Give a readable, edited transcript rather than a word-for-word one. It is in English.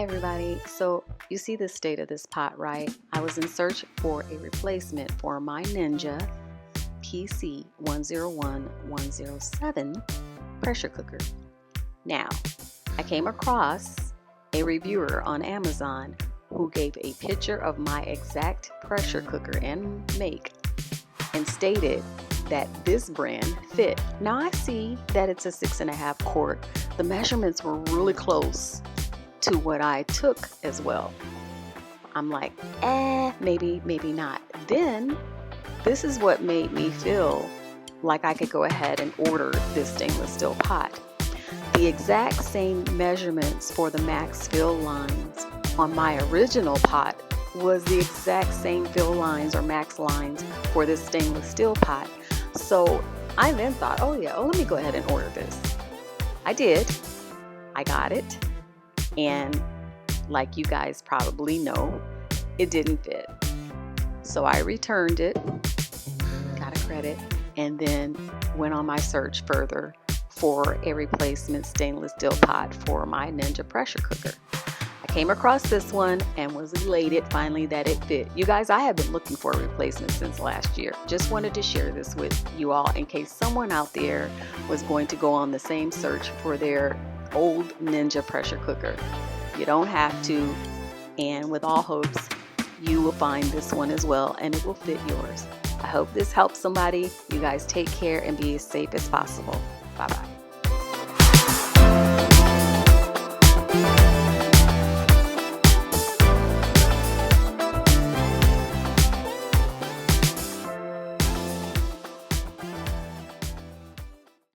everybody. So you see the state of this pot, right? I was in search for a replacement for my Ninja PC 101107 pressure cooker. Now, I came across a reviewer on Amazon who gave a picture of my exact pressure cooker and make and stated that this brand fit. Now I see that it's a 6.5 quart. The measurements were really close to what I took as well. I'm like, maybe not. Then this is what made me feel like I could go ahead and order this stainless steel pot. The exact same measurements for the max fill lines on my original pot was the exact same fill lines or max lines for this stainless steel pot. So I then thought, let me go ahead and order this. I did. I got it. And like you guys probably know, it didn't fit. So I returned it, got a credit, and then went on my search further for a replacement stainless steel pot for my Ninja pressure cooker. I came across this one and was elated finally that it fit. You guys, I have been looking for a replacement since last year. Just wanted to share this with you all in case someone out there was going to go on the same search for their old Ninja pressure cooker. You don't have to, and with all hopes, you will find this one as well and it will fit yours. I hope this helps somebody. You guys take care and be as safe as possible. Bye-bye.